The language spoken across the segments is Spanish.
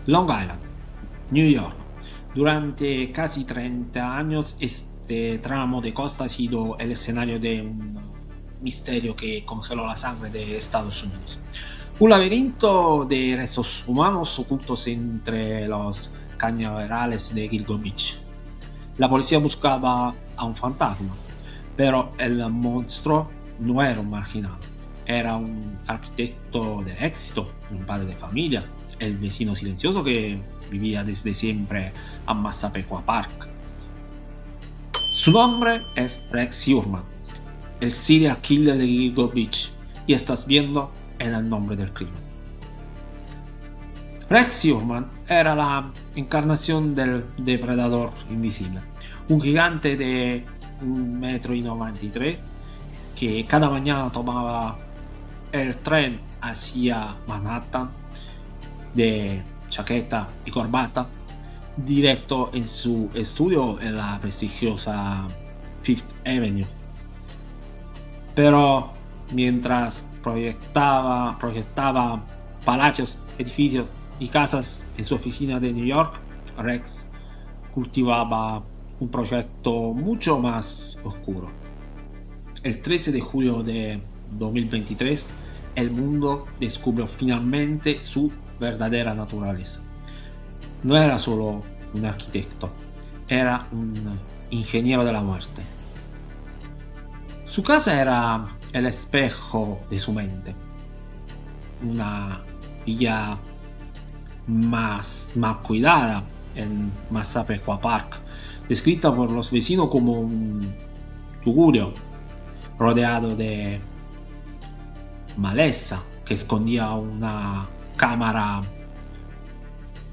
Long Island, New York. Durante casi 30 años este tramo de costa ha sido el escenario de un misterio que congeló la sangre de Estados Unidos. Un laberinto de restos humanos ocultos entre los cañaverales de Gilgo Beach. La policía buscaba a un fantasma, pero el monstruo no era un marginal. Era un arquitecto de éxito, un padre de familia, el vecino silencioso que vivía desde siempre a Massapequa Park. Su nombre es Rex Hurman, el serial killer de Gilgo Beach, y estás viendo en el nombre del crimen. Rex Hurman era la encarnación del depredador invisible, un gigante de 1,93 m que cada mañana tomaba el tren hacia Manhattan de chaqueta y corbata, directo en su estudio en la prestigiosa Fifth Avenue. Pero mientras proyectaba palacios, edificios y casas en su oficina de New York, Rex cultivaba un proyecto mucho más oscuro. El 13 de julio de 2023, el mundo descubrió finalmente su verdadera naturaleza. No era solo un arquitecto, era un ingeniero de la muerte. Su casa era el espejo de su mente, una villa más cuidada en Massapequa Park, descrita por los vecinos como un tugurio rodeado de maleza que escondía una cámara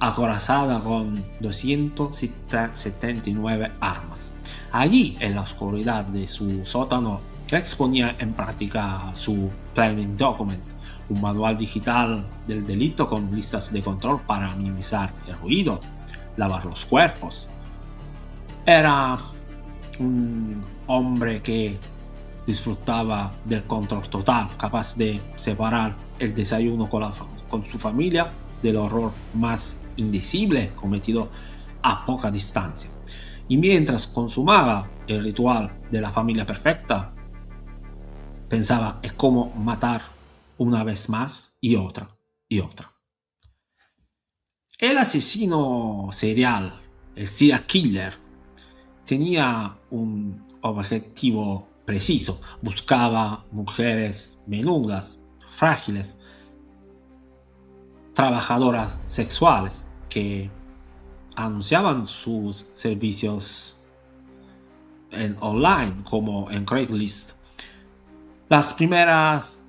acorazada con 279 armas. Allí, en la oscuridad de su sótano, Rex ponía en práctica su Planning Document, un manual digital del delito con listas de control para minimizar el ruido, lavar los cuerpos. Era un hombre que disfrutaba del control total, capaz de separar el desayuno con su familia del horror más indecible cometido a poca distancia. Y mientras consumaba el ritual de la familia perfecta, pensaba en cómo matar una vez más y otra y otra. El asesino serial, el serial killer, tenía un objetivo preciso. Buscaba mujeres menudas, frágiles, trabajadoras sexuales que anunciaban sus servicios en online como en Craigslist. Las primeras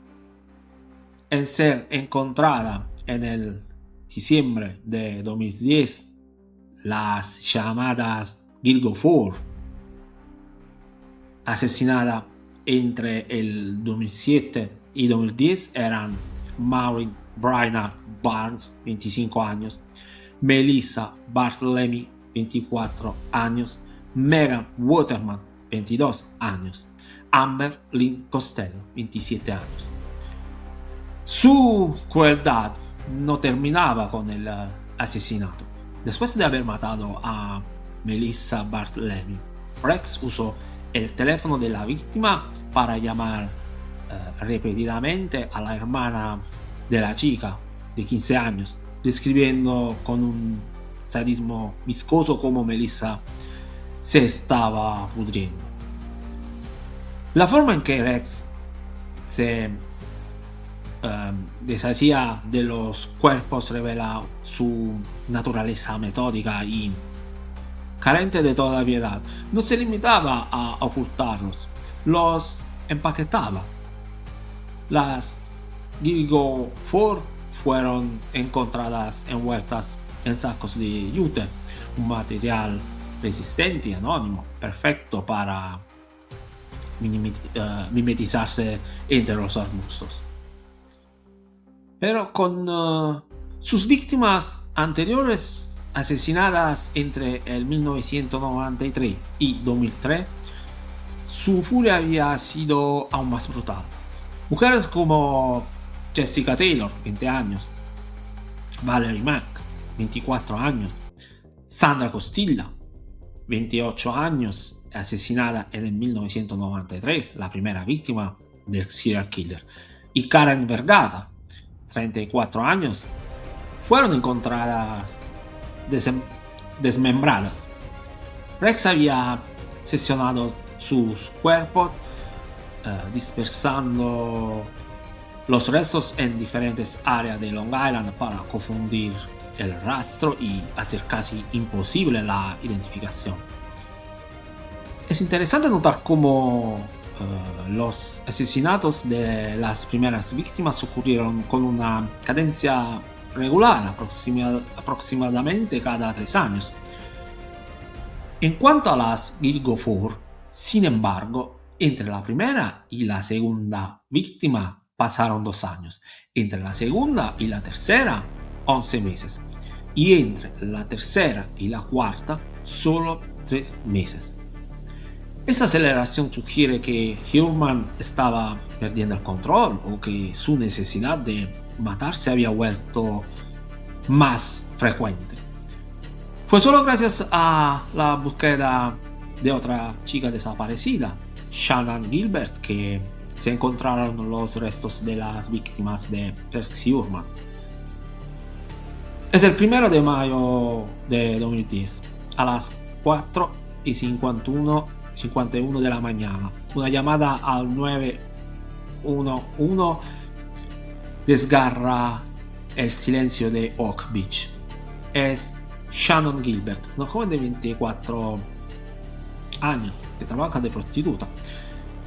en ser encontradas en el diciembre de 2010, las llamadas Gilgo 4, asesinada entre el 2007 y 2010, eran Maureen Brainard Barnes, 25 años, Melissa Barthelemy, 24 años, Megan Waterman, 22 años, Amber Lynn Costello, 27 años. Su crueldad no terminaba con el asesinato. Después de haber matado a Melissa Barthelemy, Rex usó el teléfono de la víctima para llamar repetidamente a la hermana de la chica de 15 años, describiendo con un sadismo viscoso cómo Melissa se estaba pudriendo. La forma en que Rex se deshacía de los cuerpos revela su naturaleza metódica y carente de toda piedad. No se limitaba a ocultarlos, los empaquetaba. Las Gilgo 4 fueron encontradas envueltas en sacos de yute, un material resistente y anónimo, perfecto para mimetizarse entre los arbustos. Pero con sus víctimas anteriores asesinadas entre el 1993 y 2003, su furia había sido aún más brutal. Mujeres como Jessica Taylor, 20 años, Valerie Mack, 24 años. Sandra Costilla, 28 años, asesinada en el 1993, la primera víctima del serial killer. Y Karen Vergata, 34 años, fueron encontradas desmembradas. Rex había seccionado sus cuerpos, dispersando los restos en diferentes áreas de Long Island para confundir el rastro y hacer casi imposible la identificación. Es interesante notar cómo los asesinatos de las primeras víctimas ocurrieron con una cadencia regular, aproximadamente cada 3 años. En cuanto a las Gilgo 4, sin embargo, entre la primera y la segunda víctima pasaron 2 años, entre la segunda y la tercera 11 meses, y entre la tercera y la cuarta solo 3 meses. Esta aceleración sugiere que Heuermann estaba perdiendo el control o que su necesidad de matarse había vuelto más frecuente. Fue solo gracias a la búsqueda de otra chica desaparecida, Shannon Gilbert, que se encontraron los restos de las víctimas de Rex Heuermann. Es el 1 de mayo de 2010, a las 4:51 de la mañana. Una llamada al 911 desgarra el silencio de Oak Beach. Es Shannon Gilbert, una joven de 24 años que trabaja de prostituta.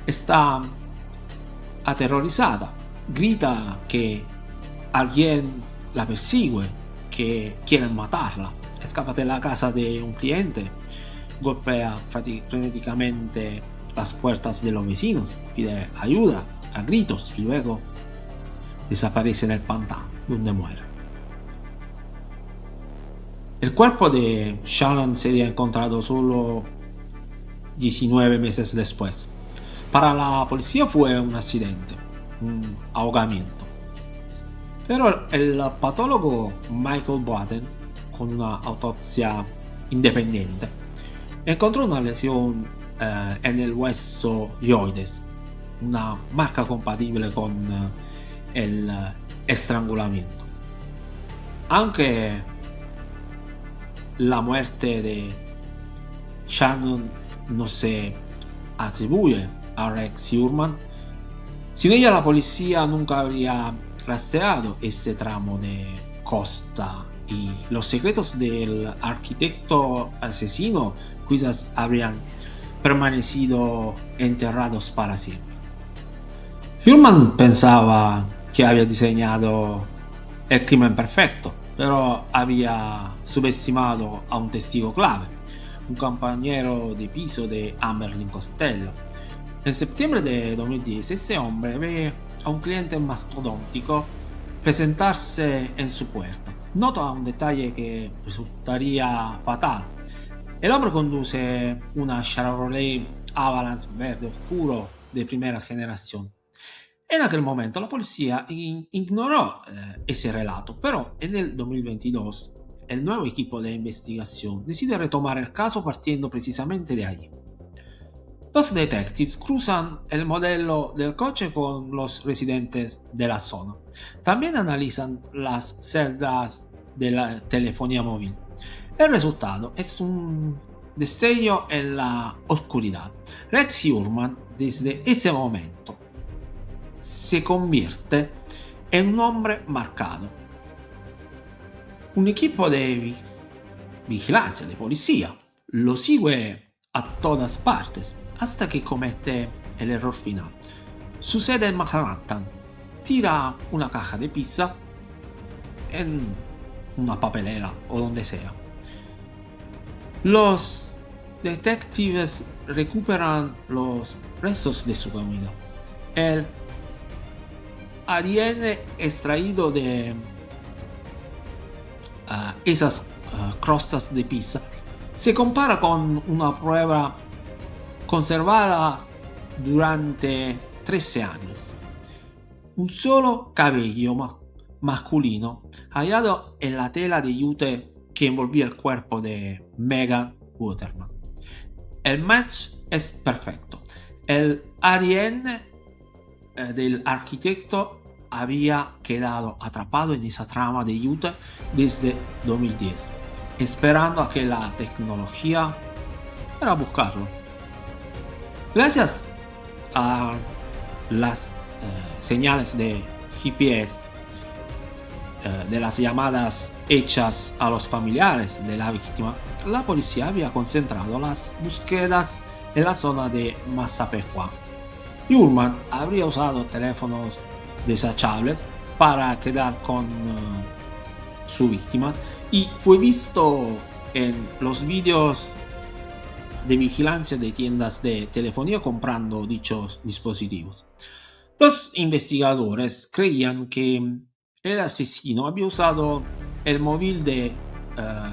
Está aterrorizada, grita que alguien la persigue, que quieren matarla. Escapa de la casa de un cliente, golpea frenéticamente las puertas de los vecinos, pide ayuda a gritos y luego desaparece en el pantano, donde muere. El cuerpo de Shannon sería encontrado solo 19 meses después. Para la policía fue un accidente, un ahogamiento. Pero el patólogo Michael Boden, con una autopsia independiente, encontró una lesión en el hueso hyoides, una marca compatible con el estrangulamiento. Aunque la muerte de Shannon no se atribuye a Rex Heuermann, sin ella la policía nunca habría rastreado este tramo de costa y los secretos del arquitecto asesino quizás habrían permanecido enterrados para siempre. Heuermann pensaba que había diseñado el crimen perfecto, pero había subestimado a un testigo clave, un compañero de piso de Amberlin Costello. En septiembre de 2010, ese hombre ve a un cliente mastodóntico presentarse en su puerta. Nota un detalle que resultaría fatal. El hombre conduce una Chevrolet Avalanche verde oscuro de primera generación. En aquel momento la policía ignoró ese relato, pero en el 2022 el nuevo equipo de investigación decide retomar el caso partiendo precisamente de allí. Los detectives cruzan el modelo del coche con los residentes de la zona. También analizan las celdas de la telefonía móvil. El resultado es un destello en la oscuridad. Rex Heuermann, desde ese momento, se convierte en un hombre marcado. Un equipo de vigilancia, de policía, lo sigue a todas partes hasta que comete el error final. Sucede en Manhattan, tira una caja de pizza en una papelera o donde sea. Los detectives recuperan los restos de su comida. El ADN extraído de esas crostas de pizza se compara con una prueba conservada durante 13 años. Un solo cabello masculino hallado en la tela de yute que envolvía el cuerpo de Megan Waterman. El match es perfecto. El ADN del arquitecto había quedado atrapado en esa trama de yute desde 2010, esperando a que la tecnología para buscarlo. Gracias a las señales de GPS, de las llamadas hechas a los familiares de la víctima, la policía había concentrado las búsquedas en la zona de Massapequa. Ullman habría usado teléfonos desechables para quedar con su víctima y fue visto en los vídeos de vigilancia de tiendas de telefonía comprando dichos dispositivos. Los investigadores creían que el asesino había usado el móvil de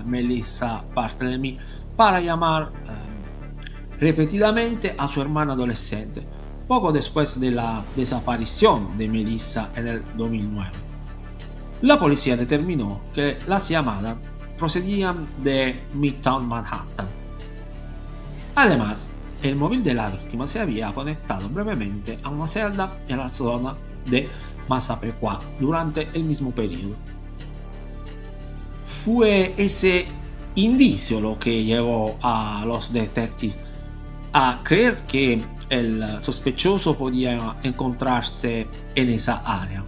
Melissa Barthelemy para llamar repetidamente a su hermana adolescente, poco después de la desaparición de Melissa en el 2009. La policía determinó que las llamadas procedían de Midtown Manhattan. Además, el móvil de la víctima se había conectado brevemente a una celda en la zona de Massapequa durante el mismo periodo. Fue ese indicio lo que llevó a los detectives a creer que el sospechoso podía encontrarse en esa área.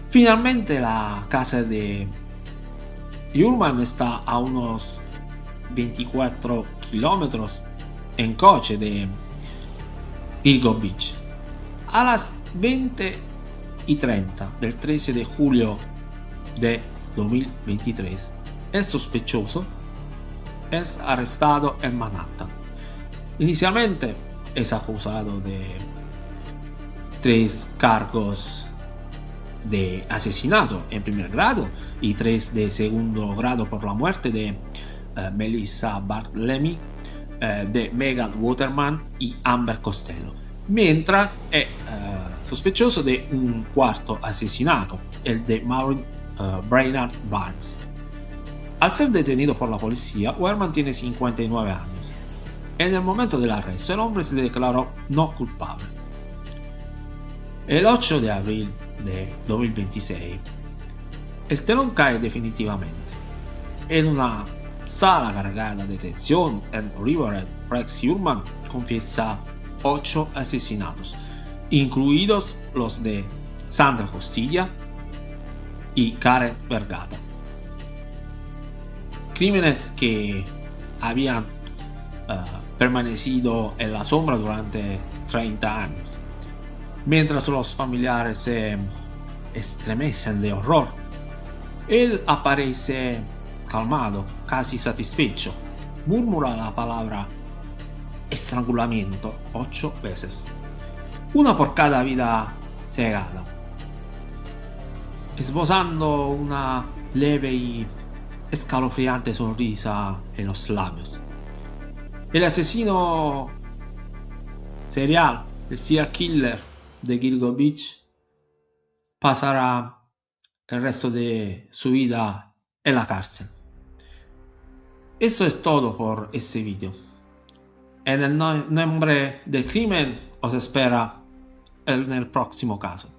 Finalmente, la casa de Ullman está a unos 24 kilómetros en coche de Gilgo Beach. A las 20:30 del 13 de julio de 2023, el sospechoso es arrestado en Manhattan. Inicialmente es acusado de 3 cargos de asesinato en primer grado y 3 de segundo grado por la muerte de Melissa Barthelemy, de Megan Waterman y Amber Costello, mientras è sospechoso de un cuarto asesinato, el de Maureen Brainard Barnes. Al ser detenido por la policía, Wehrman tiene 59 años. En el momento del arresto, el hombre se declaró no culpable. El 8 de abril de 2026, el telón cae definitivamente. En una sala cargada de tensión en Riverhead, Rex Ullman confiesa 8 asesinatos, incluidos los de Sandra Costilla y Karen Vergata. Crímenes que habían permanecido en la sombra durante 30 años. Mientras los familiares se estremecen de horror, él aparece calmado, casi satisfecho. Murmura la palabra estrangulamiento 8 veces, una por cada vida cegada, esbozando una leve y escalofriante sonrisa en los labios. El asesino serial, el serial killer de Gilgo Beach, pasará el resto de su vida en la cárcel. Eso es todo por este vídeo. En el nombre del crimen os espera en el próximo caso.